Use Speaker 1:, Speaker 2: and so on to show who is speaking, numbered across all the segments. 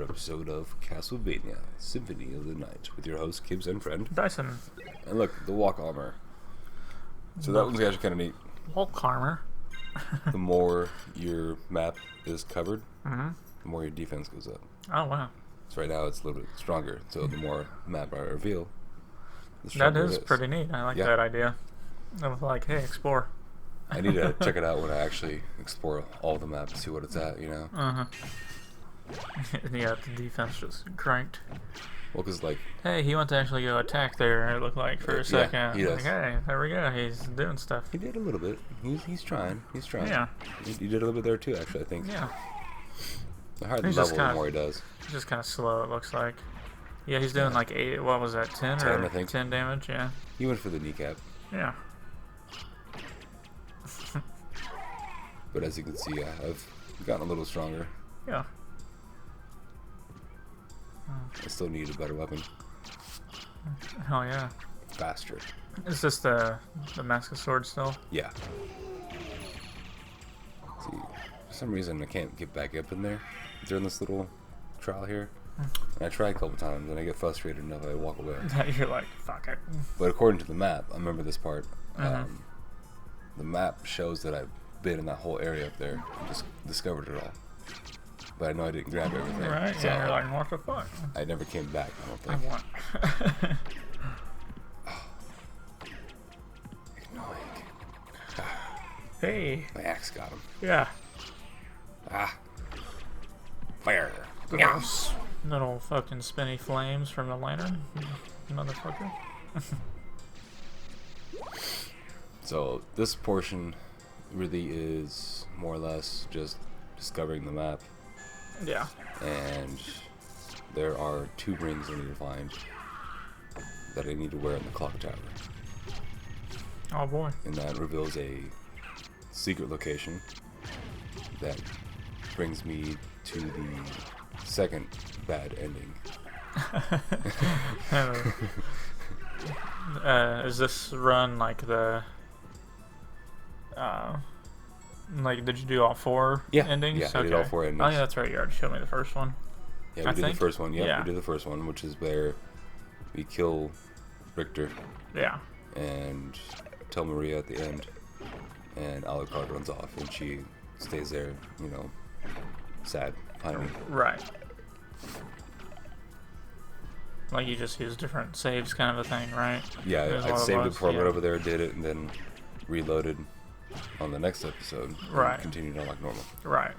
Speaker 1: episode of Castlevania, Symphony of the Night, with your host, Kibbs and friend
Speaker 2: Dyson.
Speaker 1: And look, the walk armor. So that one's actually kind of neat.
Speaker 2: Walk armor.
Speaker 1: The more your map is covered,
Speaker 2: Mm-hmm.
Speaker 1: the more your defense goes up.
Speaker 2: Oh, wow.
Speaker 1: So right now it's a little bit stronger, so the more map I reveal, the
Speaker 2: That
Speaker 1: stronger
Speaker 2: is
Speaker 1: it is.
Speaker 2: pretty neat. I like that idea. Of like, hey, explore.
Speaker 1: I need to check it out when I actually explore all the map to see what it's at, you know?
Speaker 2: Uh-huh. Yeah, the defense just cranked.
Speaker 1: Well, because, like...
Speaker 2: Hey, he went to actually go attack there, it looked like, for a second.
Speaker 1: Yeah, he does.
Speaker 2: Like, hey, there we go. He's doing stuff.
Speaker 1: He did a little bit. He's trying. He's trying.
Speaker 2: Yeah.
Speaker 1: He did a little bit there, too, actually, I think.
Speaker 2: Yeah.
Speaker 1: The higher the
Speaker 2: He's
Speaker 1: level,
Speaker 2: just
Speaker 1: the more he does.
Speaker 2: Just kind of slow, it looks like. Yeah, he's doing like 8, what was that, 10
Speaker 1: 10,
Speaker 2: or
Speaker 1: I think.
Speaker 2: 10 damage? Yeah.
Speaker 1: He went for the kneecap.
Speaker 2: Yeah.
Speaker 1: But as you can see, I've gotten a little stronger.
Speaker 2: Yeah.
Speaker 1: I still need a better weapon.
Speaker 2: Oh, yeah.
Speaker 1: Faster.
Speaker 2: Is this the Mask of Swords still?
Speaker 1: Yeah. See, for some reason I can't get back up in there during this little trial here. And I try a couple times and I get frustrated enough I walk away.
Speaker 2: You're like, fuck it.
Speaker 1: But according to the map, I remember this part.
Speaker 2: Mm-hmm.
Speaker 1: The map shows that I've been in that whole area up there and just discovered it all. But I know I didn't grab everything.
Speaker 2: Right?
Speaker 1: So
Speaker 2: Yeah, you're like, what the fuck?
Speaker 1: I never came back, I don't
Speaker 2: I
Speaker 1: think.
Speaker 2: want.
Speaker 1: Annoying.
Speaker 2: Hey.
Speaker 1: My axe got him.
Speaker 2: Yeah.
Speaker 1: Ah. Fire.
Speaker 2: Little fucking spinny flames from the lantern. Motherfucker.
Speaker 1: So this portion really is more or less just discovering the map,
Speaker 2: Yeah.
Speaker 1: and there are 2 rings I need to find that I need to wear in the clock tower,
Speaker 2: Oh boy.
Speaker 1: and that reveals a secret location that brings me to the second bad ending.
Speaker 2: Is this run like the like, did you do all 4 endings?
Speaker 1: Yeah, I did all 4 endings.
Speaker 2: Oh yeah, that's right, you already showed me the first one.
Speaker 1: Yeah, we did the first one. Yeah, we did the first one, which is where we kill Richter
Speaker 2: Yeah.
Speaker 1: and tell Maria at the end, and Alucard runs off, and she stays there, you know, sad, behind me.
Speaker 2: Right. Like, you just use different saves kind of a thing, right?
Speaker 1: Yeah,
Speaker 2: Is
Speaker 1: I
Speaker 2: what
Speaker 1: saved it
Speaker 2: was,
Speaker 1: before I
Speaker 2: yeah.
Speaker 1: went over there, did it, and then reloaded on the next episode.
Speaker 2: Right.
Speaker 1: And continued on like normal.
Speaker 2: Right.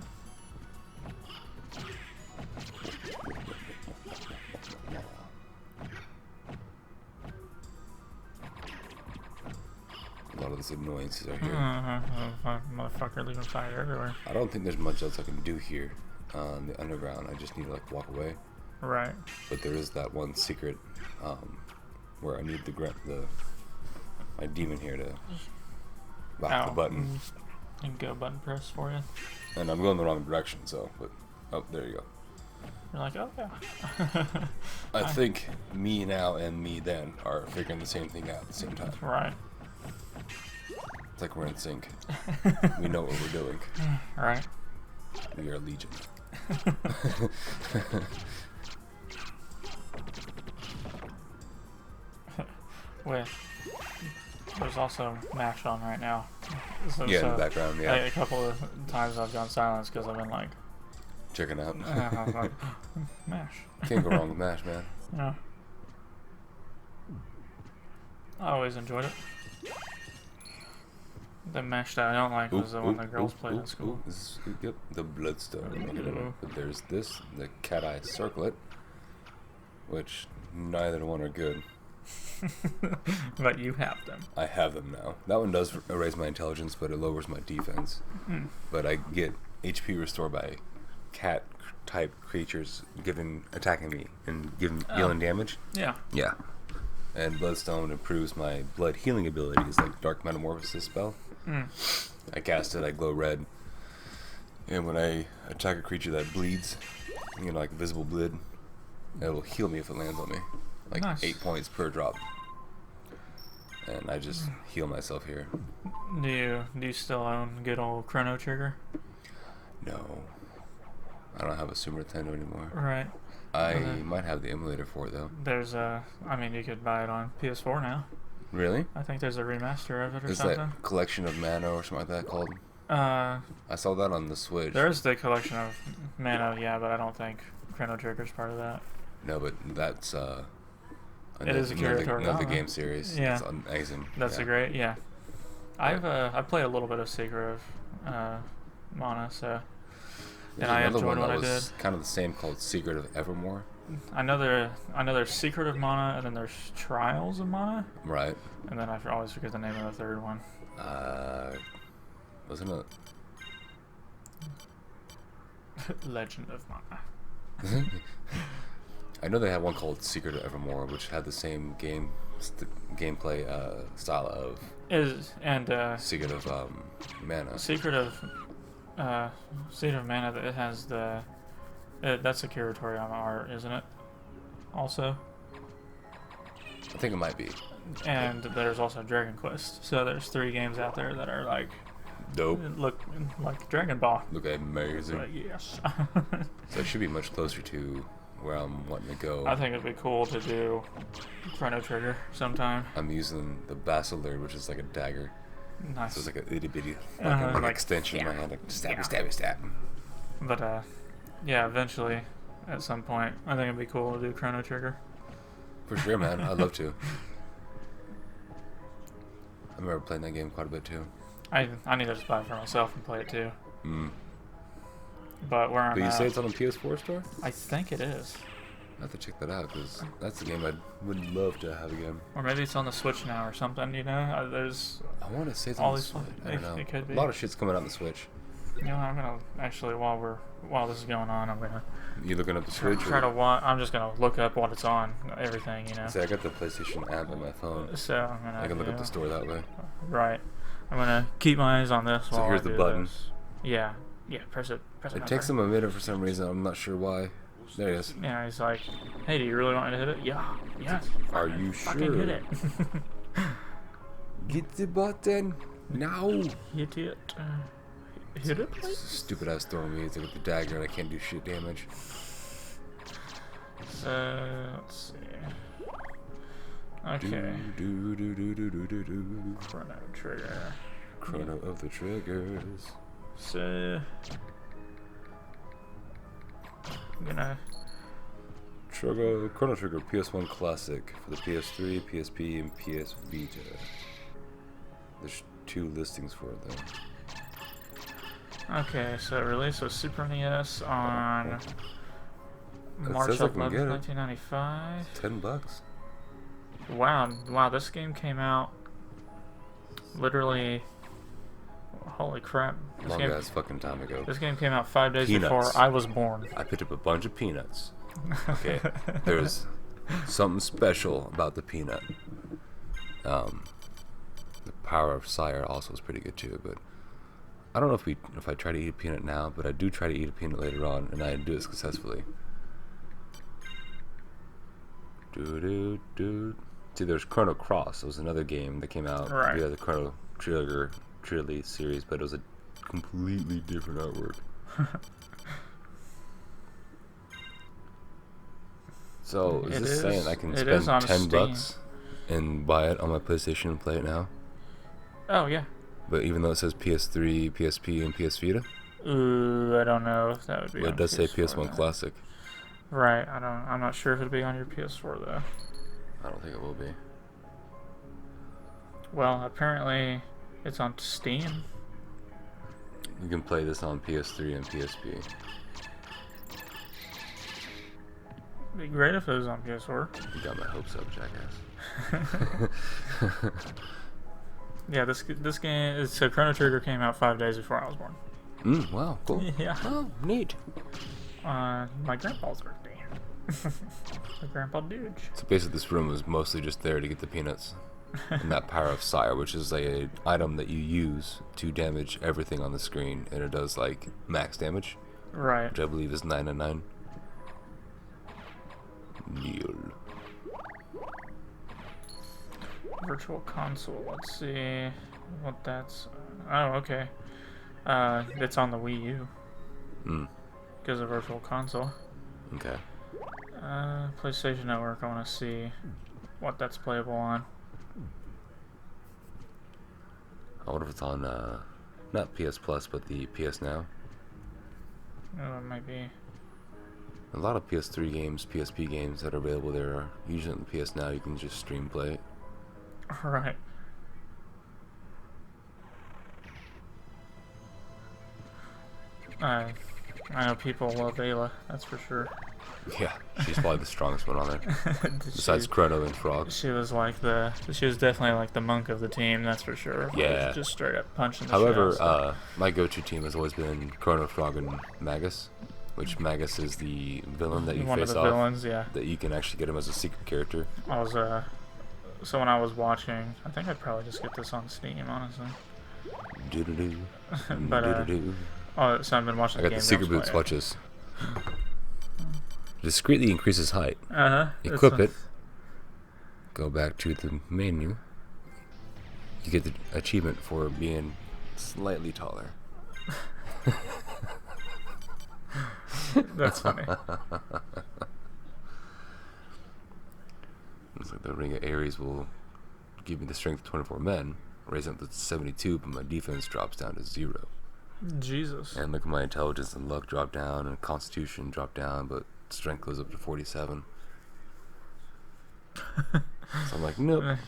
Speaker 1: A lot of these annoyances are here.
Speaker 2: Motherfucker leaving fire everywhere.
Speaker 1: I don't think there's much else I can do here on the underground. I just need to like walk away.
Speaker 2: Right.
Speaker 1: But there is that one secret where I need my demon here to lock the button.
Speaker 2: And go button press for you.
Speaker 1: And I'm going the wrong direction, so, but, oh, there you go.
Speaker 2: You're like, oh yeah.
Speaker 1: I think me now and me then are figuring the same thing out at the same time.
Speaker 2: Right.
Speaker 1: It's like we're in sync. We know what we're doing.
Speaker 2: Right.
Speaker 1: We are Legion.
Speaker 2: Wait. There's also MASH on right now. So,
Speaker 1: Yeah, in the background, yeah.
Speaker 2: A couple of times I've gone silence because I've been like,
Speaker 1: Checking out.
Speaker 2: I was like, MASH.
Speaker 1: Can't go wrong with MASH, man.
Speaker 2: Yeah. I always enjoyed it. The MASH that I don't like was the one the girls played in school.
Speaker 1: Yep, the Bloodstone. But there's this, the Cat Eye Circlet, which neither one are good.
Speaker 2: But you have them.
Speaker 1: I have them now. That one does raise my intelligence, but it lowers my defense. But I get HP restored by cat-type creatures attacking me and dealing damage.
Speaker 2: Yeah.
Speaker 1: Yeah. And Bloodstone improves my blood healing abilities, like Dark Metamorphosis spell. I cast it, I glow red. And when I attack a creature that bleeds, you know, like visible blood, it will heal me if it lands on me. Like
Speaker 2: Nice.
Speaker 1: 8 points per drop. And I just heal myself here.
Speaker 2: Do you still own good old Chrono Trigger?
Speaker 1: No. I don't have a Super Nintendo anymore.
Speaker 2: Right.
Speaker 1: I might have the emulator for it though.
Speaker 2: There's I mean, you could buy it on PS4 now.
Speaker 1: Really?
Speaker 2: I think there's a remaster of it or
Speaker 1: Is
Speaker 2: something.
Speaker 1: that Collection of Mana or something like that called?
Speaker 2: I
Speaker 1: saw that on the Switch.
Speaker 2: There's the Collection of Mana, yeah, but I don't think Chrono Trigger's part of that.
Speaker 1: No, but that's
Speaker 2: it is a
Speaker 1: another game series.
Speaker 2: Yeah,
Speaker 1: it's amazing.
Speaker 2: That's a great, yeah. I play a little bit of Secret of Mana, so and I enjoyed what I did.
Speaker 1: Kind of the same called Secret of Evermore.
Speaker 2: I know there's Secret of Mana, and then there's Trials of Mana.
Speaker 1: Right.
Speaker 2: And then I always forget the name of the third one.
Speaker 1: Wasn't it?
Speaker 2: Legend of Mana.
Speaker 1: I know they had one called Secret of Evermore, which had the same gameplay style of
Speaker 2: Secret
Speaker 1: of Mana.
Speaker 2: Secret of Mana. It has that's a Curatoriama art, isn't it? Also.
Speaker 1: I think it might be.
Speaker 2: And there's also Dragon Quest. So there's 3 games out there that are like
Speaker 1: dope.
Speaker 2: Look like Dragon Ball.
Speaker 1: Look amazing.
Speaker 2: But yes.
Speaker 1: So it should be much closer to where I'm wanting to go.
Speaker 2: I think it'd be cool to do Chrono Trigger sometime.
Speaker 1: I'm using the Basilar, which is like a dagger.
Speaker 2: Nice.
Speaker 1: So it's like a itty bitty like extension in my hand. Like stab.
Speaker 2: But yeah, eventually, at some point, I think it'd be cool to do Chrono Trigger.
Speaker 1: For sure, man. I'd love to. I remember playing that game quite a bit too.
Speaker 2: I need to just buy it for myself and play it too. But where I'm at...
Speaker 1: But you say it's on the PS4 store?
Speaker 2: I think it is.
Speaker 1: I have to check that out, because that's the game I would love to have again.
Speaker 2: Or maybe it's on the Switch now or something, you know? There's...
Speaker 1: I want to say it's on the Switch. I don't know.
Speaker 2: It could be.
Speaker 1: A lot of shit's coming out on the Switch.
Speaker 2: You know, I'm going to... Actually, while this is going on, I'm going to...
Speaker 1: You looking up the Switch?
Speaker 2: I'm just going to look up what it's on, everything, you know?
Speaker 1: See, I got the PlayStation app on my phone.
Speaker 2: So I'm going to...
Speaker 1: I can look up the store that way.
Speaker 2: Right. I'm going to keep my eyes on this while
Speaker 1: So here's the button.
Speaker 2: This. Yeah. Yeah, press it.
Speaker 1: It takes him a minute for some reason. I'm not sure why. There he is.
Speaker 2: Yeah, he's like, hey, do you really want me to hit it? Yeah. Yes.
Speaker 1: Are you sure?
Speaker 2: Fucking hit it.
Speaker 1: Get the button. Now.
Speaker 2: Hit it. Hit it, please?
Speaker 1: Stupid ass throwing me. It's like with the dagger and I can't do shit damage.
Speaker 2: Let's see. Okay. Chrono Trigger.
Speaker 1: Chrono of the Triggers.
Speaker 2: So I'm gonna
Speaker 1: Chrono Trigger PS1 Classic for the PS3, PSP, and PS Vita. There's 2 listings for it though.
Speaker 2: Okay, so it released with Super NES on March 11th, 1995.
Speaker 1: $10.
Speaker 2: Wow, this game came out literally... Holy crap.
Speaker 1: Long ass fucking time ago.
Speaker 2: This game came out 5 days before I was born.
Speaker 1: I picked up a bunch of peanuts. Okay. There's something special about the peanut. The Power of Sire also is pretty good too, but I don't know if I try to eat a peanut now, but I do try to eat a peanut later on, and I do it successfully. See, there's Chrono Cross. It was another game that came out via the Chrono Trigger series, but it was a completely different artwork. So is this saying I can spend $10 and buy it on my PlayStation and play it now?
Speaker 2: Oh yeah.
Speaker 1: But even though it says PS3, PSP, and PS Vita?
Speaker 2: Ooh, I don't know if that would be.
Speaker 1: But it does say PS1 Classic.
Speaker 2: Right. I'm not sure if it'd be on your PS4 though.
Speaker 1: I don't think it will be.
Speaker 2: Well, apparently it's on Steam.
Speaker 1: You can play this on PS3 and PSP.
Speaker 2: It'd be great if it was on PS4.
Speaker 1: You got my hopes up, jackass.
Speaker 2: Yeah, this game. So Chrono Trigger came out 5 days before I was born.
Speaker 1: Wow, cool.
Speaker 2: Yeah.
Speaker 1: Oh, neat.
Speaker 2: My grandpa's birthday. My grandpa dude.
Speaker 1: So basically, this room was mostly just there to get the peanuts. And that Power of Sire, which is like an item that you use to damage everything on the screen, and it does like max damage.
Speaker 2: Right.
Speaker 1: Which I believe is 999. Neil.
Speaker 2: Virtual Console. Let's see what that's. Oh, okay. It's on the Wii U. gives a virtual console.
Speaker 1: Okay.
Speaker 2: PlayStation Network, I want to see what that's playable on.
Speaker 1: I wonder if it's on, not PS Plus, but the PS Now.
Speaker 2: Oh, it might be.
Speaker 1: A lot of PS3 games, PSP games that are available there are usually on the PS Now. You can just stream play it.
Speaker 2: Right. I know people love Ayla, that's for sure.
Speaker 1: Yeah, she's probably the strongest one on there. Besides Chrono and Frog.
Speaker 2: She was definitely like the monk of the team, that's for sure.
Speaker 1: Yeah.
Speaker 2: Just straight up punching the
Speaker 1: However,
Speaker 2: shit out of
Speaker 1: my go-to team has always been Chrono, Frog, and Magus. Which Magus is the villain that you
Speaker 2: one
Speaker 1: face
Speaker 2: of the
Speaker 1: off.
Speaker 2: villains, yeah.
Speaker 1: That you can actually get him as a secret character.
Speaker 2: I was, so when I was watching, I think I'd probably just get this on Steam, honestly.
Speaker 1: Doo-doo-doo.
Speaker 2: But,
Speaker 1: Doo-doo-doo.
Speaker 2: oh, so I've been watching the
Speaker 1: I got
Speaker 2: game.
Speaker 1: the secret boots, watch this. Discreetly increases height. Equip it. Go back to the menu. You get the achievement for being slightly taller.
Speaker 2: That's funny.
Speaker 1: It's like the Ring of Ares will give me the strength of 24 men, raise up to 72, but my defense drops down to 0.
Speaker 2: Jesus.
Speaker 1: And look at my intelligence and luck drop down, and constitution drop down, but strength goes up to 47. So I'm like, nope.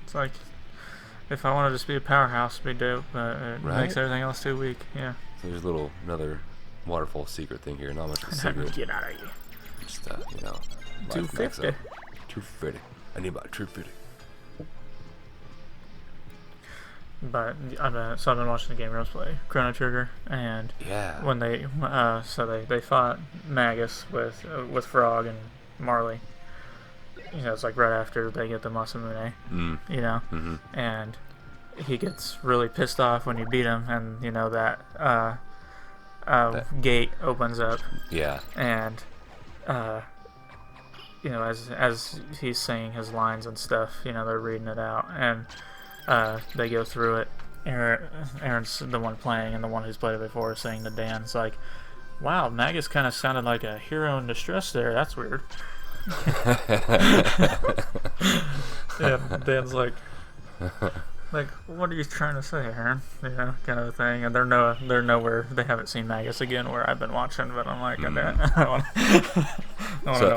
Speaker 2: It's like, if I want to just be a powerhouse, it'd be dope, but it makes everything else too weak. Yeah.
Speaker 1: So there's another waterfall secret thing here. Not much of a secret.
Speaker 2: Get out of here.
Speaker 1: Just, you know,
Speaker 2: 250.
Speaker 1: 250. I need about 250.
Speaker 2: But so I've been watching the game Rose play Chrono Trigger, and
Speaker 1: yeah,
Speaker 2: when they they fought Magus with Frog and Marley. You know, it's like right after they get the Masamune. You know, and he gets really pissed off when you beat him, and you know that gate opens up.
Speaker 1: Yeah,
Speaker 2: and you know, as he's saying his lines and stuff, you know, they're reading it out, and they go through it. Aaron's the one playing, and the one who's played it before is saying to Dan, it's like, wow, Magus kind of sounded like a hero in distress there. That's weird. Yeah, Dan's like, what are you trying to say, Aaron? You know, kind of a thing. And they're nowhere. They haven't seen Magus again where I've been watching, but I'm like,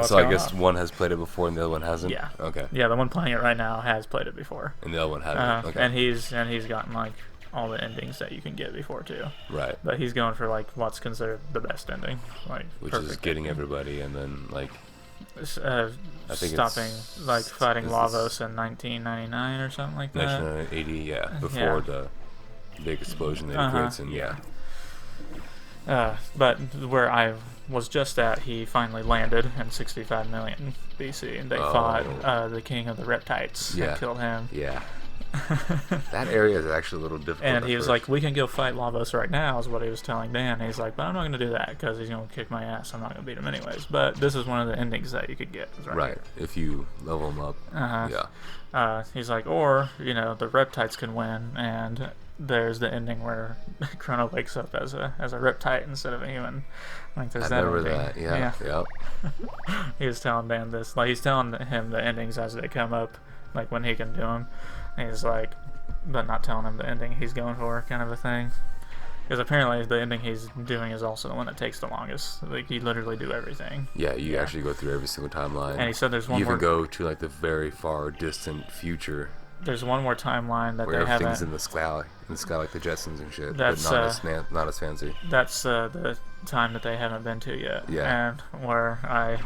Speaker 1: So I guess one has played it before and the other one hasn't.
Speaker 2: Yeah.
Speaker 1: Okay.
Speaker 2: Yeah, the one playing it right now has played it before.
Speaker 1: And the other one hasn't. Okay.
Speaker 2: And he's gotten like all the endings that you can get before too.
Speaker 1: Right.
Speaker 2: But he's going for like what's considered the best ending, like
Speaker 1: which is getting everybody, and then like
Speaker 2: I think stopping like fighting Lavos in 1999 or something like that.
Speaker 1: 1980, yeah, before the big explosion that he creates, and
Speaker 2: but where I was just at, he finally landed in 65 million BC, and they fought the king of the Reptites and killed him.
Speaker 1: Yeah. That area is actually a little difficult.
Speaker 2: And he was like, we can go fight Lavos right now, is what he was telling Dan. He's like, but I'm not going to do that because he's going to kick my ass. I'm not going to beat him anyways. But this is one of the endings that you could get.
Speaker 1: Right. If you level him up.
Speaker 2: Yeah. He's like, or, you know, the Reptites can win, and there's the ending where Chrono wakes up as a Reptite instead of a human. Like, there's
Speaker 1: I remember that. Yeah. Yep.
Speaker 2: He was telling Dan this. Like, he's telling him the endings as they come up, like when he can do them. And he's like, but not telling him the ending he's going for, kind of a thing. Because apparently the ending he's doing is also the one that takes the longest. Like, you literally do everything.
Speaker 1: Yeah, you actually go through every single timeline.
Speaker 2: And he said there's one more...
Speaker 1: You even go to, like, the very far distant future.
Speaker 2: There's one more timeline that
Speaker 1: where
Speaker 2: they haven't...
Speaker 1: everything's in the sky like the Jetsons and shit.
Speaker 2: That's,
Speaker 1: but not as fancy.
Speaker 2: That's the time that they haven't been to yet.
Speaker 1: Yeah.
Speaker 2: And where I...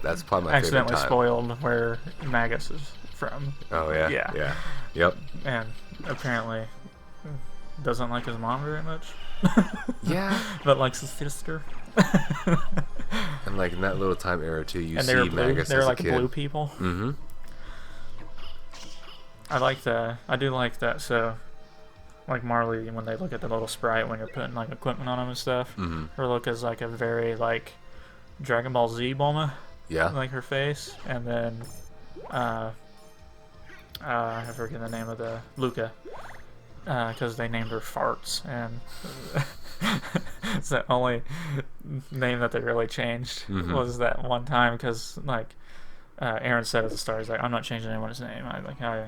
Speaker 1: That's probably my
Speaker 2: accidentally
Speaker 1: favorite time.
Speaker 2: Spoiled where Magus is from.
Speaker 1: Oh, yeah?
Speaker 2: Yeah.
Speaker 1: Yeah. Yep.
Speaker 2: And apparently doesn't like his mom very much.
Speaker 1: Yeah.
Speaker 2: But likes his sister.
Speaker 1: And like in that little time era too, you
Speaker 2: and
Speaker 1: see Magus
Speaker 2: they're
Speaker 1: as
Speaker 2: like
Speaker 1: a kid.
Speaker 2: blue people.
Speaker 1: Mm-hmm.
Speaker 2: I do like that. So, like Marley, when they look at the little sprite when you're putting like equipment on them and stuff, her look is like a very like Dragon Ball Z Bulma.
Speaker 1: Yeah.
Speaker 2: Like her face, and then I forget the name of the Luca, because they named her Farts, and It's the only name that they really changed was that one time because like Aaron said at the start, he's like, I'm not changing anyone's name. I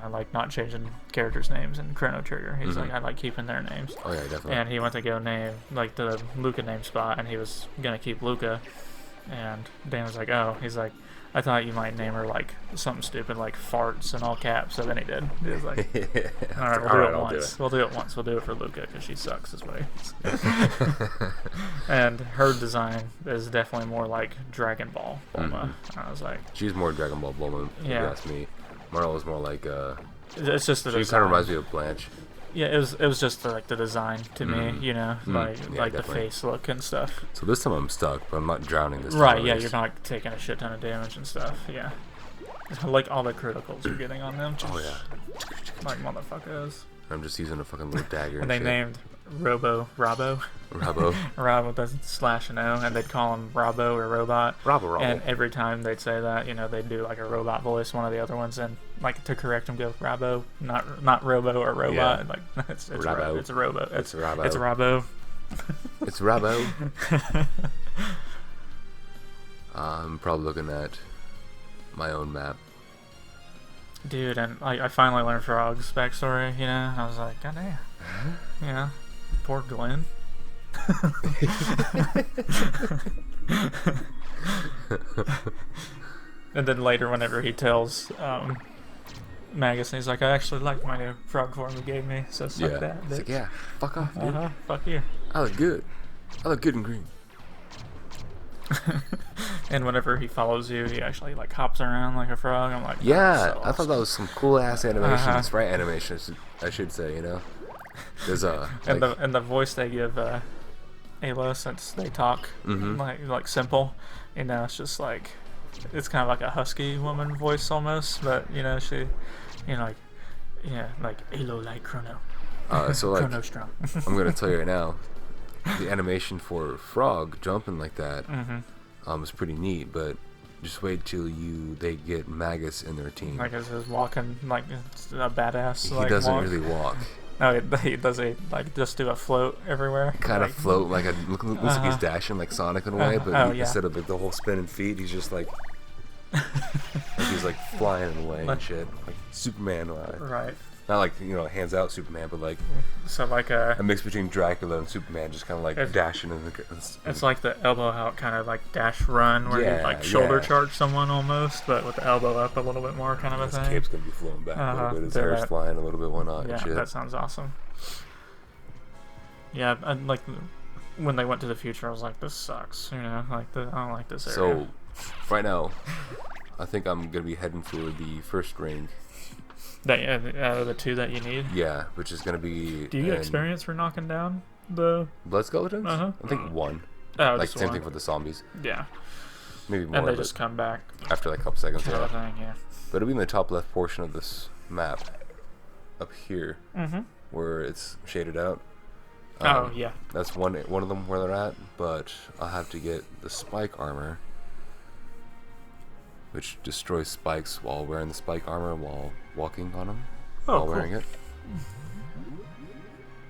Speaker 2: like not changing characters' names in Chrono Trigger. He's like, I like keeping their names.
Speaker 1: Oh yeah, definitely.
Speaker 2: And he went to go name like the Luca name spot, and he was gonna keep Luca. And Dan was like, oh, he's like, I thought you might name her like something stupid like farts in all caps. So then he did. He was like, all right, we'll do it once. We'll do it once. We'll do it for Luca because she sucks is what he is. And her design is definitely more like Dragon Ball Bulma. I was like,
Speaker 1: she's more Dragon Ball Bulma. If you ask me. Marla was more like
Speaker 2: it's just the
Speaker 1: she kind of reminds me of Blanche.
Speaker 2: Yeah, it was just the design to me, you know, like the face look and stuff.
Speaker 1: So this time I'm stuck, but I'm not drowning this time.
Speaker 2: Right, yeah, you're not taking a shit ton of damage and stuff, yeah. Like all the criticals you're getting on them.
Speaker 1: Oh yeah.
Speaker 2: Like motherfuckers.
Speaker 1: I'm just using a fucking little dagger.
Speaker 2: And they named Robbo. Rob with a slash and O, and they'd call him Robbo or Robot.
Speaker 1: Robbo.
Speaker 2: And every time they'd say that, you know, they'd do like a robot voice, one of the other ones, and like to correct him, go Robbo, not Robo or Robot.
Speaker 1: Yeah.
Speaker 2: Like it's
Speaker 1: Robbo.
Speaker 2: It's a Robo.
Speaker 1: It's Robbo.
Speaker 2: It's Robbo.
Speaker 1: It's Robbo. I'm probably looking at my own map.
Speaker 2: Dude, and I finally learned Frog's backstory, you know? I was like, god damn. Yeah. Poor Glenn. And then later, whenever he tells Magus, he's like, I actually liked my new frog form you gave me, so suck that, bitch.
Speaker 1: He's like, yeah, fuck off, dude.
Speaker 2: Fuck you.
Speaker 1: I look good. I look good in green.
Speaker 2: And whenever he follows you, he actually like hops around like a frog. I'm like,
Speaker 1: yeah,
Speaker 2: so awesome.
Speaker 1: I thought that was some cool ass animation, sprite animation, I should say, you know. There's
Speaker 2: and the voice they give Ayla, since they talk like simple, you know, it's just like it's kind of like a husky woman voice almost, but you know she, you know, like Ayla like Chrono.
Speaker 1: So like
Speaker 2: Chrono strong.
Speaker 1: I'm gonna tell you right now, the animation for Frog jumping like that is pretty neat, but just wait till they get Magus in their team.
Speaker 2: Like he's walking like it's a badass.
Speaker 1: He
Speaker 2: like,
Speaker 1: doesn't
Speaker 2: walk.
Speaker 1: really walk.
Speaker 2: No, he does like just do a float everywhere.
Speaker 1: Kind of float like looks like he's dashing like Sonic in a way, but instead of like the whole spinning feet, he's just like he's like flying away and shit, like Superman.
Speaker 2: Right.
Speaker 1: Not like, you know, hands out Superman, but like
Speaker 2: so like
Speaker 1: a mix between Dracula and Superman, just kind of like dashing in the.
Speaker 2: It's like the elbow out kind of like dash run where you like shoulder charge someone almost, but with the elbow up a little bit more kind of a thing.
Speaker 1: His cape's gonna be flowing back a little bit. His hair's flying a little bit, whatnot.
Speaker 2: Yeah,
Speaker 1: and shit.
Speaker 2: That sounds awesome. Yeah, and like when they went to the future, I was like, this sucks. You know, like I don't like this area.
Speaker 1: So, right now, I think I'm gonna be heading for the first ring.
Speaker 2: That the two that you need.
Speaker 1: Yeah, which is gonna be.
Speaker 2: Do you get experience for knocking down the
Speaker 1: blood skeletons? I think one.
Speaker 2: Oh,
Speaker 1: like same thing for the zombies.
Speaker 2: Yeah.
Speaker 1: Maybe more.
Speaker 2: And they just come back
Speaker 1: after like a couple seconds.
Speaker 2: Yeah.
Speaker 1: But it'll be in the top left portion of this map, up here, where it's shaded out.
Speaker 2: Oh yeah.
Speaker 1: That's one of them where they're at, but I'll have to get the spike armor, which destroys spikes while wearing the spike armor while walking on them while wearing it.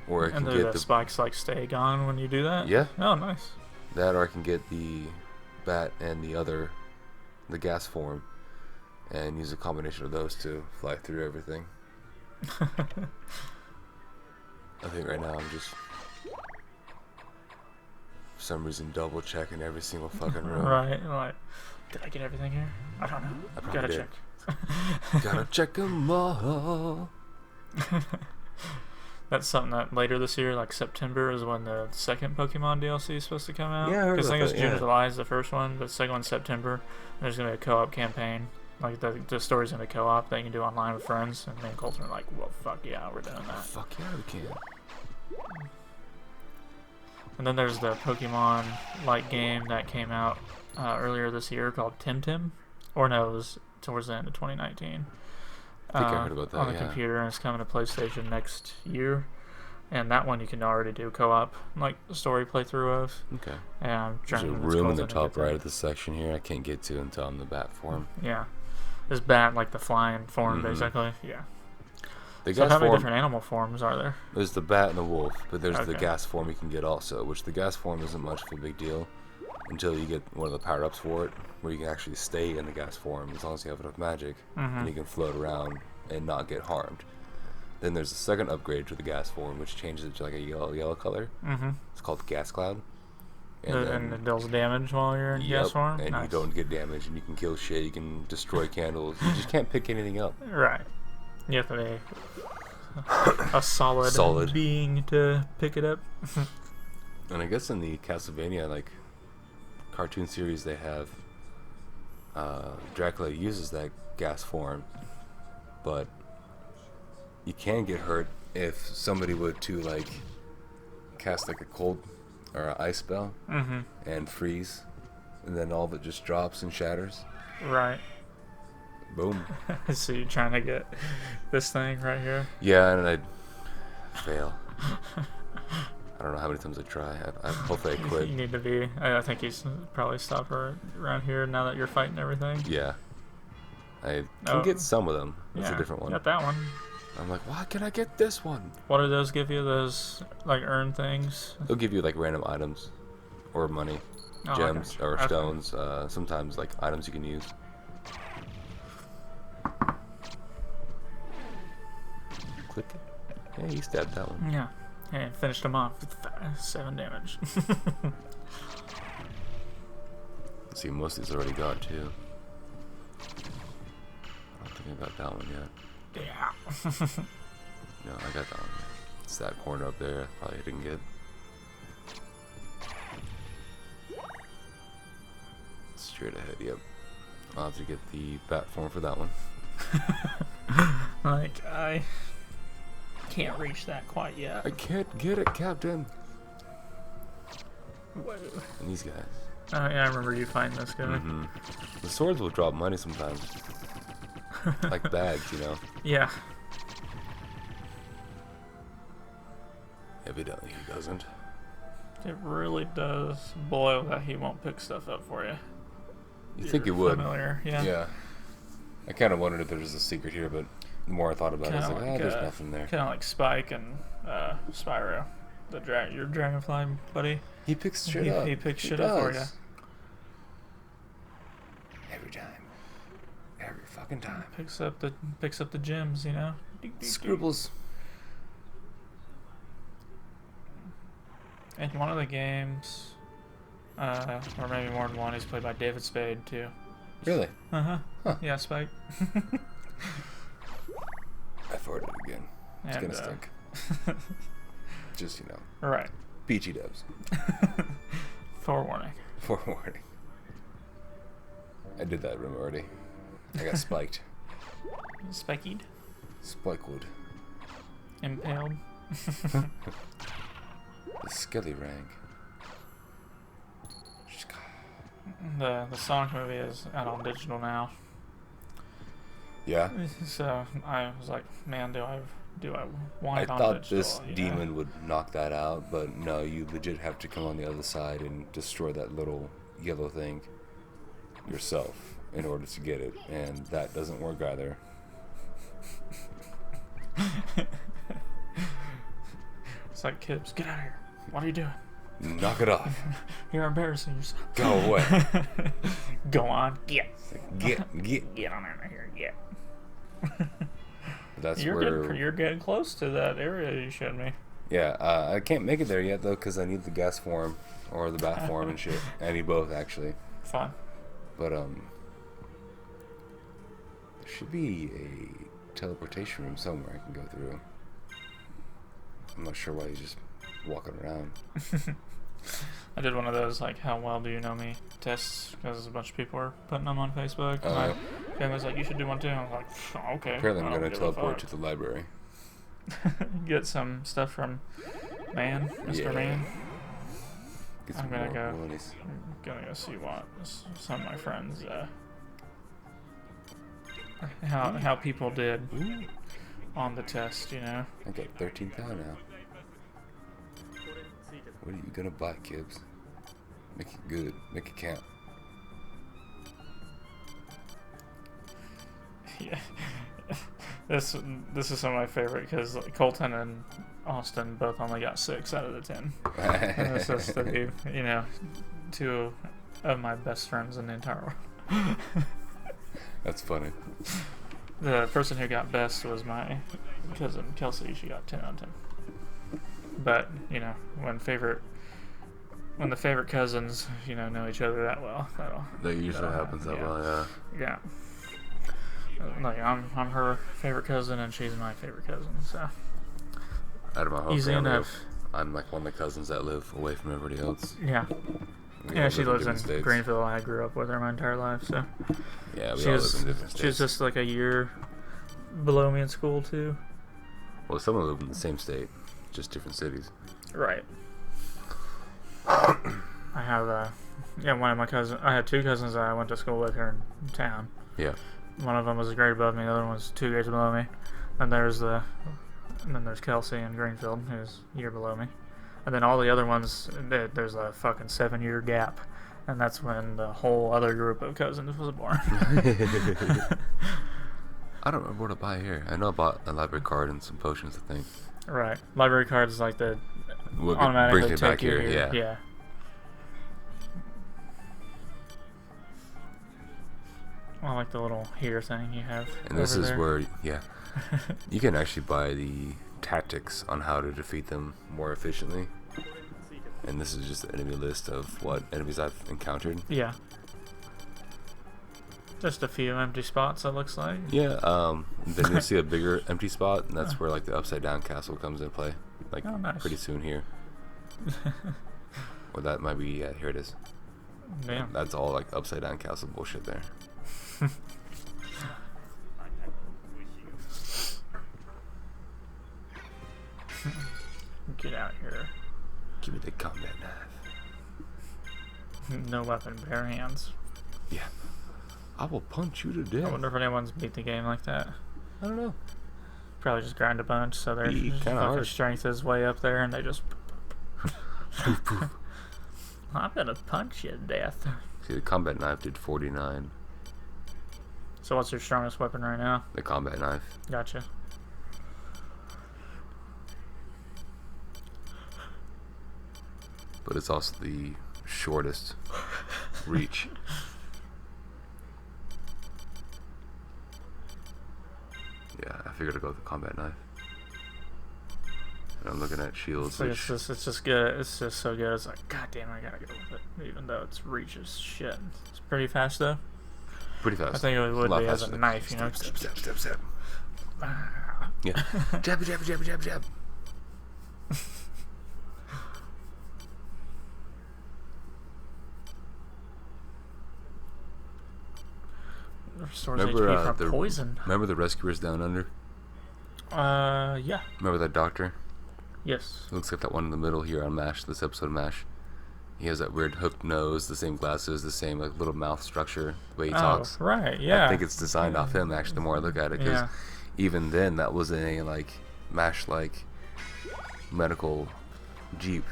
Speaker 1: Or I can get the
Speaker 2: spikes like stay gone when you do that?
Speaker 1: Yeah.
Speaker 2: Oh, nice.
Speaker 1: That, or I can get the bat and the gas form, and use a combination of those to fly through everything. I think right now I'm just, for some reason, double checking every single fucking room.
Speaker 2: Right. Did I get everything here? I don't know.
Speaker 1: I probably
Speaker 2: Gotta
Speaker 1: did.
Speaker 2: check.
Speaker 1: Gotta check them all.
Speaker 2: That's something that later this year, like September, is when the second Pokemon DLC is supposed to come out.
Speaker 1: Yeah, I heard
Speaker 2: because I think
Speaker 1: about
Speaker 2: it's June or July is the first one, but the second one's September. There's gonna be a co-op campaign. Like the story's gonna be co-op that you can do online with friends, and me and Colton are like, well, fuck yeah, we're doing that.
Speaker 1: Fuck yeah, we can.
Speaker 2: And then there's the Pokemon like game that came out earlier this year called Tim, or no, it was towards the end of 2019.
Speaker 1: I think I heard about that,
Speaker 2: on the computer, and it's coming to PlayStation next year. And that one you can already do co-op, like story playthrough of.
Speaker 1: Okay.
Speaker 2: And
Speaker 1: there's a room in the top right of this section here I can't get to until I'm in the bat form.
Speaker 2: Yeah. This bat, like the flying form, basically. Yeah.
Speaker 1: The
Speaker 2: So
Speaker 1: gas
Speaker 2: how many
Speaker 1: form,
Speaker 2: different animal forms are there?
Speaker 1: there's the bat and the wolf, but there's the
Speaker 2: Okay.
Speaker 1: gas form you can get also, which the gas form isn't much of a big deal until you get one of the power-ups for it, where you can actually stay in the gas form as long as you have enough magic, and you can float around and not get harmed. Then there's a second upgrade to the gas form, which changes it to like a yellow color. It's called Gas Cloud.
Speaker 2: And it deals damage while you're in gas form?
Speaker 1: And
Speaker 2: Nice.
Speaker 1: you don't get damage, and you can kill shit, you can destroy candles, you just can't pick anything up.
Speaker 2: Right. You have to be a solid being to pick it up.
Speaker 1: And I guess in the Castlevania, like, cartoon series, they have Dracula uses that gas form, but you can get hurt if somebody would to, like, cast, like, a cold or an ice spell and freeze, and then all of it just drops and shatters.
Speaker 2: Right.
Speaker 1: Boom.
Speaker 2: So you're trying to get this thing right here?
Speaker 1: Yeah, and I'd fail. I don't know how many times I try. Hopefully I quit.
Speaker 2: You need to be... I think he's probably stopped around here now that you're fighting everything.
Speaker 1: Yeah. I can get some of them. That's
Speaker 2: yeah,
Speaker 1: a different one.
Speaker 2: Got that one.
Speaker 1: I'm like, why can I get this one?
Speaker 2: What do those give you? Those, like, earn things?
Speaker 1: They'll give you, like, random items. Or money. Gems. Or stones. Sometimes, like, items you can use. Click it. Yeah, you stabbed that one.
Speaker 2: Yeah. Hey, finished him off with 7 damage.
Speaker 1: See, most of these I already got, too. I don't think I got that one yet.
Speaker 2: Yeah.
Speaker 1: No, I got that one. It's that corner up there. I probably didn't get. Straight ahead, yep. I'll have to get the bat form for that one.
Speaker 2: Like, I can't reach that quite yet.
Speaker 1: I can't get it, Captain.
Speaker 2: Whoa.
Speaker 1: And these guys.
Speaker 2: Oh, yeah, I remember you fighting this guy.
Speaker 1: The swords will drop money sometimes. Like bags, you know?
Speaker 2: Yeah.
Speaker 1: Evidently he doesn't.
Speaker 2: It really does blow that he won't pick stuff up for you.
Speaker 1: You think it would.
Speaker 2: Familiar, yeah.
Speaker 1: Yeah. I kind of wondered if there was a secret here, but the more I thought about it, I was like, there's nothing there.
Speaker 2: Kind of like Spike and Spyro, your dragonfly buddy.
Speaker 1: He picks shit up.
Speaker 2: He picks shit up for you.
Speaker 1: Every time. Every fucking time.
Speaker 2: Picks up the gems, you know.
Speaker 1: Scribbles.
Speaker 2: In one of the games, or maybe more than one, he's played by David Spade too.
Speaker 1: Really?
Speaker 2: Huh.
Speaker 1: Huh.
Speaker 2: Yeah, Spike.
Speaker 1: I farted again. It's
Speaker 2: And,
Speaker 1: gonna stink. Just, you know.
Speaker 2: Right.
Speaker 1: Peachy dubs.
Speaker 2: Forewarning.
Speaker 1: Forewarning. I did that room already. I got spiked.
Speaker 2: Spikied.
Speaker 1: Spikewood.
Speaker 2: Impaled.
Speaker 1: The skelly rank.
Speaker 2: The Sonic movie is out on digital now.
Speaker 1: Yeah.
Speaker 2: So I was like, man, do I want
Speaker 1: I
Speaker 2: it on
Speaker 1: thought
Speaker 2: digital?
Speaker 1: this
Speaker 2: you know?
Speaker 1: demon would knock that out, but no, you legit have to come on the other side and destroy that little yellow thing yourself in order to get it, and that doesn't work either.
Speaker 2: It's like, Kibbs, get out of here. What are you doing?
Speaker 1: Knock it off.
Speaker 2: You're embarrassing yourself.
Speaker 1: Go away.
Speaker 2: Go on. Get
Speaker 1: Get.
Speaker 2: Get on out of here. Get.
Speaker 1: That's
Speaker 2: You're getting close to that area you showed me.
Speaker 1: Yeah, I can't make it there yet though, because I need the gas form or the bat form and shit. I need both actually.
Speaker 2: Fun.
Speaker 1: But there should be a teleportation room somewhere I can go through. I'm not sure why he's just walking around.
Speaker 2: I did one of those, like, how well do you know me tests, because a bunch of people were putting them on Facebook.
Speaker 1: Oh,
Speaker 2: My family was like, you should do one too. I was like, oh, okay.
Speaker 1: Apparently I'm
Speaker 2: I
Speaker 1: going
Speaker 2: don't
Speaker 1: to
Speaker 2: give a
Speaker 1: teleport
Speaker 2: fuck.
Speaker 1: to the library.
Speaker 2: Get some stuff from Mr.
Speaker 1: Yeah.
Speaker 2: Man.
Speaker 1: Get
Speaker 2: I'm
Speaker 1: some
Speaker 2: gonna
Speaker 1: more
Speaker 2: go.
Speaker 1: willies.
Speaker 2: I'm gonna go see what some of my friends, how people did
Speaker 1: Ooh,
Speaker 2: on the test, you know.
Speaker 1: I got 13,000 now. What are you going to buy, Kibbs? Make it good. Make it count.
Speaker 2: Yeah. This is some of my favorite because Colton and Austin both only got 6 out of the 10. And it's just two of my best friends in the entire world.
Speaker 1: That's funny.
Speaker 2: The person who got best was my cousin Kelsey. She got 10 out of 10. But when the favorite cousins know each other that well,
Speaker 1: that usually happens that well.
Speaker 2: Yeah. Like I'm her favorite cousin and she's my favorite cousin. So
Speaker 1: out of my whole
Speaker 2: easy
Speaker 1: family,
Speaker 2: enough.
Speaker 1: I'm like one of the cousins that live away from everybody else.
Speaker 2: Yeah. Yeah, she lives in Greenville. I grew up with her my entire life, so.
Speaker 1: Yeah, we all live in different states.
Speaker 2: She was just like a year below me in school, too.
Speaker 1: Well, some of them live in the same state, just different cities.
Speaker 2: Right. I have, one of my cousins. I had 2 cousins that I went to school with here in town.
Speaker 1: Yeah.
Speaker 2: One of them was a grade above me, the other one was 2 grades below me. And then there's Kelsey in Greenfield, who's a year below me. And then all the other ones, there's a fucking 7-year gap. And that's when the whole other group of cousins was born.
Speaker 1: I don't remember what to buy here. I know I bought a library card and some potions, I think.
Speaker 2: Right. Library card is like the
Speaker 1: automatically bring it back here.
Speaker 2: Yeah. I like the little here thing you have.
Speaker 1: And this is
Speaker 2: there.
Speaker 1: where, you can actually buy the tactics on how to defeat them more efficiently. And this is just the enemy list of what enemies I've encountered.
Speaker 2: Yeah. Just a few empty spots, it looks like.
Speaker 1: Yeah, then you'll see a bigger empty spot, and that's where like the upside down castle comes into play. Like
Speaker 2: nice.
Speaker 1: Pretty soon here. Or that might be, here it is.
Speaker 2: Yeah.
Speaker 1: That's all like upside down castle bullshit there.
Speaker 2: Get out here.
Speaker 1: Give me the combat knife.
Speaker 2: No weapon, bare hands.
Speaker 1: Yeah. I will punch you to death.
Speaker 2: I wonder if anyone's beat the game like that.
Speaker 1: I don't know.
Speaker 2: Probably just grind a bunch, so their fucking strength is way up there, and they just.
Speaker 1: Poof, poof.
Speaker 2: I'm gonna punch you to death.
Speaker 1: See, the combat knife did 49.
Speaker 2: So what's your strongest weapon right now?
Speaker 1: The combat knife.
Speaker 2: Gotcha.
Speaker 1: But it's also the shortest reach. Yeah, I figured I'd go with the combat knife. And I'm looking at shields.
Speaker 2: It's just good. It's just so good. It's like, god damn, I gotta go with it. Even though it's reach as shit. It's pretty fast though.
Speaker 1: Pretty fast.
Speaker 2: I think it would be as a knife, you know.
Speaker 1: Step. Yeah. Jab.
Speaker 2: Restores HP from poison.
Speaker 1: Remember the rescuers down under?
Speaker 2: Yeah.
Speaker 1: Remember that doctor?
Speaker 2: Yes.
Speaker 1: It looks like that one in the middle here on MASH, this episode of MASH. He has that weird hooked nose, the same glasses, the same like little mouth structure, the way he talks.
Speaker 2: Right, yeah.
Speaker 1: I think it's designed off him, actually, the more I look at it. Because even then, that was in a, like, MASH-like medical Jeep,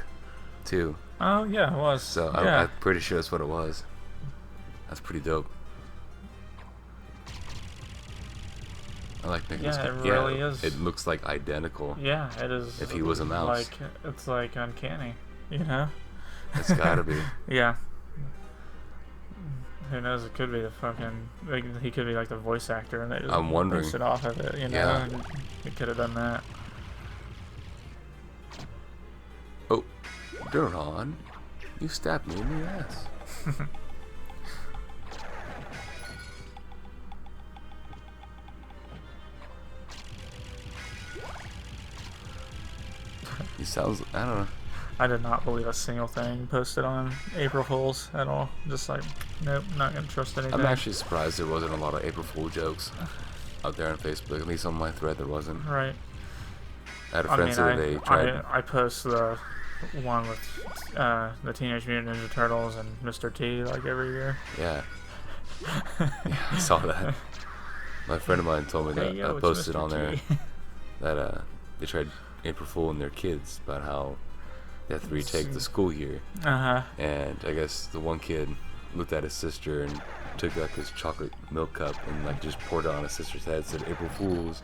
Speaker 1: too.
Speaker 2: Oh, yeah, it was.
Speaker 1: So
Speaker 2: yeah.
Speaker 1: I'm pretty sure that's what it was. That's pretty dope. I like Nicholas.
Speaker 2: Yeah, it really is.
Speaker 1: It looks like identical.
Speaker 2: Yeah, it is.
Speaker 1: If he was a mouse.
Speaker 2: It's like uncanny, you know?
Speaker 1: It's gotta be.
Speaker 2: Yeah. Who knows? It could be the fucking. He could be like the voice actor, and they just
Speaker 1: I'm wondering.
Speaker 2: based it off of it, you know?
Speaker 1: Yeah.
Speaker 2: And he could have done that.
Speaker 1: Oh, Duran, you stabbed me in the ass. He sounds. I don't know.
Speaker 2: I did not believe a single thing posted on April Fools at all. Just like, nope, not gonna trust anything.
Speaker 1: I'm actually surprised there wasn't a lot of April Fool jokes out there on Facebook. At least on my thread, there wasn't.
Speaker 2: Right.
Speaker 1: I had a friend say they tried.
Speaker 2: I post the one with the Teenage Mutant Ninja Turtles and Mr. T like every year.
Speaker 1: Yeah. Yeah, I saw that. My friend of mine told me that I posted on there that they tried April Fool and their kids about how they have to retake the school year.
Speaker 2: Uh-huh.
Speaker 1: And I guess the one kid looked at his sister and took like this chocolate milk cup and like just poured it on his sister's head, said April Fools.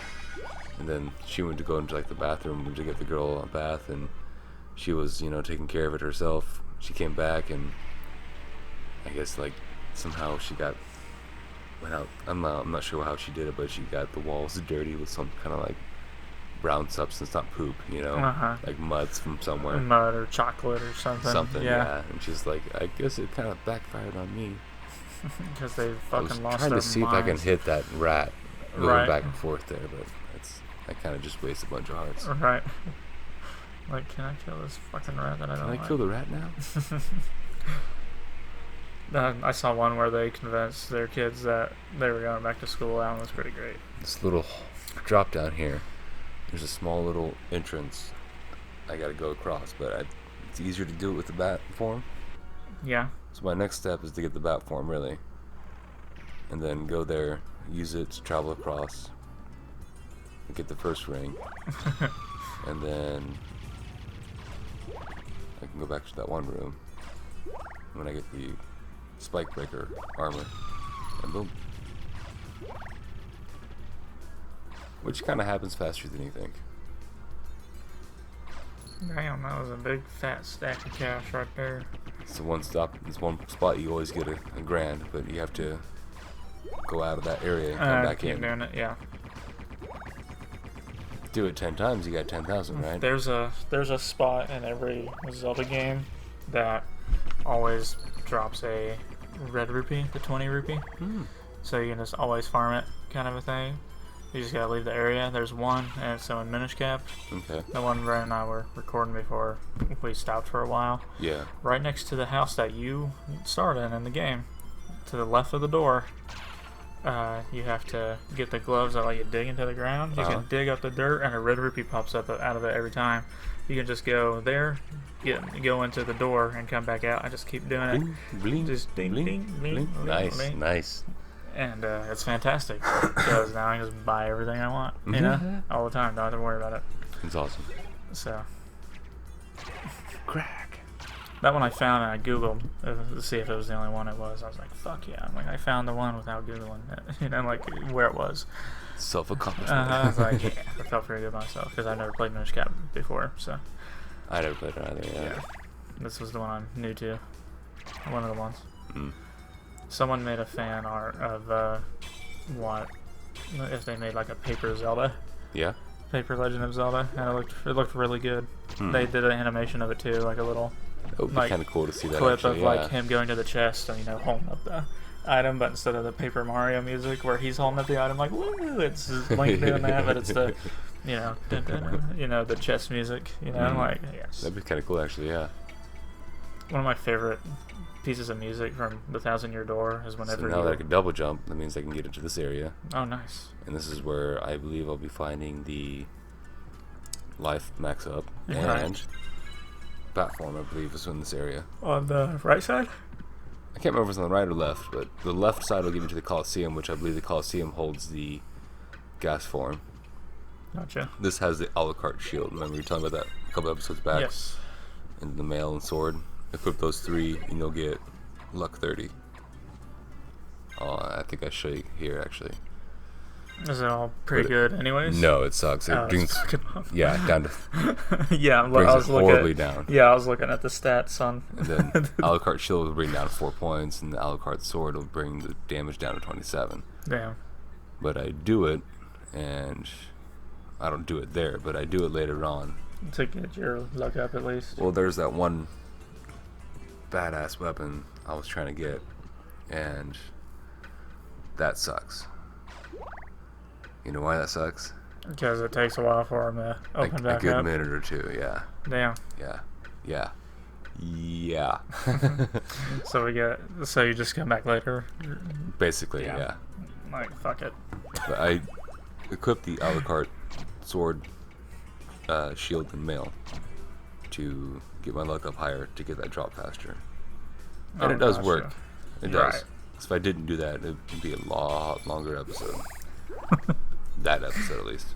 Speaker 1: And then she went to go into like the bathroom to get the girl a bath, and she was, you know, taking care of it herself. She came back, and I guess like somehow she went out. I'm not sure how she did it, but she got the walls dirty with some kind of like brown substance, not poop, you know, like muds from somewhere.
Speaker 2: Mud or chocolate or something.
Speaker 1: Something, yeah. And she's like, I guess it kind of backfired on me.
Speaker 2: Because they fucking lost their minds.
Speaker 1: I was trying to see if I can hit that rat moving back and forth there, but I kind of just waste a bunch of hearts.
Speaker 2: Right. Like, can I kill this fucking rat that I don't like?
Speaker 1: Can I kill the rat now?
Speaker 2: I saw one where they convinced their kids that they were going back to school. That one was pretty great.
Speaker 1: This little drop down here, there's a small little entrance I gotta go across, but it's easier to do it with the bat form.
Speaker 2: Yeah.
Speaker 1: So my next step is to get the bat form, really. And then go there, use it to travel across, get the first ring, and then I can go back to that one room when I get the spike breaker armor, and boom. Which kind of happens faster than you think.
Speaker 2: Damn, that was a big fat stack of cash right there.
Speaker 1: It's one spot you always get a grand, but you have to go out of that area and come back in.
Speaker 2: Doing it, yeah.
Speaker 1: Do it 10 times, you got 10,000, right?
Speaker 2: There's a spot in every Zelda game that always drops a red rupee, the 20 rupee. So you can just always farm it, kind of a thing. You just gotta leave the area. There's one, and it's in Minish Cap.
Speaker 1: Okay.
Speaker 2: The one Ray and I were recording before we stopped for a while.
Speaker 1: Yeah.
Speaker 2: Right next to the house that you started in the game, to the left of the door. You have to get the gloves that let you dig into the ground. You can dig up the dirt, and a red rupee pops up out of it every time. You can just go there, go into the door, and come back out. I just keep doing it.
Speaker 1: Bling,
Speaker 2: just ding,
Speaker 1: bling,
Speaker 2: ding, bling,
Speaker 1: bling.
Speaker 2: bling,
Speaker 1: Nice,
Speaker 2: bling.
Speaker 1: nice.
Speaker 2: And it's fantastic because now I can just buy everything I want, you know, all the time. Don't have to worry about it.
Speaker 1: It's awesome.
Speaker 2: So,
Speaker 1: crack.
Speaker 2: That one I found and I googled to see if it was the only one it was. I was like, fuck yeah. I'm like, I found the one without googling it, you know, like where it was.
Speaker 1: Self-accomplishment.
Speaker 2: I was like, yeah, I felt pretty good myself because I've never played Minish Cap before, so.
Speaker 1: I never played it either, yeah.
Speaker 2: This was the one I'm new to. One of the ones. Someone made a fan art of what if they made like a paper Zelda.
Speaker 1: Yeah.
Speaker 2: Paper Legend of Zelda, and it looked really good. They did an animation of it too, like a little
Speaker 1: It would be kind of cool to see that
Speaker 2: clip
Speaker 1: actually,
Speaker 2: of like him going to the chest and holding up the item, but instead of the Paper Mario music where he's holding up the item like woo, it's Link doing that, but it's the the chest music, like yes.
Speaker 1: That'd be kind of cool actually, yeah.
Speaker 2: One of my favorite pieces of music from the 1,000-Year Door is whenever
Speaker 1: so now that I can double jump, that means I can get into this area.
Speaker 2: Oh, nice.
Speaker 1: And this is where I believe I'll be finding the life max up and platform, I believe, is in this area.
Speaker 2: On the right side?
Speaker 1: I can't remember if it's on the right or left, but the left side will give me to the Coliseum, which I believe the Coliseum holds the gas form.
Speaker 2: Gotcha.
Speaker 1: This has the a la carte shield. Remember we were talking about that a couple episodes back?
Speaker 2: Yes.
Speaker 1: And the mail and sword. Equip those 3 and you'll get luck 30. I think I show you here actually.
Speaker 2: Is it all pretty good anyways?
Speaker 1: No, it sucks. It brings, down to
Speaker 2: yeah, I was
Speaker 1: horribly down.
Speaker 2: Yeah, I was looking at the stats on.
Speaker 1: And then a la carte shield will bring down 4 points, and the a la carte sword will bring the damage down to 27.
Speaker 2: Damn.
Speaker 1: But I do it, and I don't do it there, but I do it later on.
Speaker 2: To get your luck up at least.
Speaker 1: Well, there's that one badass weapon I was trying to get, and that sucks. You know why that sucks?
Speaker 2: Because it takes a while for them to open back up.
Speaker 1: A good minute or two, yeah.
Speaker 2: Damn.
Speaker 1: Yeah.
Speaker 2: So you just come back later?
Speaker 1: Basically, yeah.
Speaker 2: Like, fuck it.
Speaker 1: But I equipped the a la carte sword, shield, and mail to get my luck up higher to get that drop faster. And it does work. It does. Right. So if I didn't do that, it would be a lot longer episode. That episode, at least.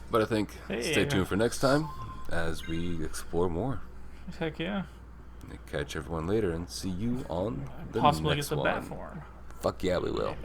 Speaker 1: But I think stay tuned for next time as we explore more.
Speaker 2: Heck yeah.
Speaker 1: Catch everyone later and see you on the
Speaker 2: Possibly
Speaker 1: next
Speaker 2: get the
Speaker 1: one.
Speaker 2: bat form.
Speaker 1: Fuck yeah, we will.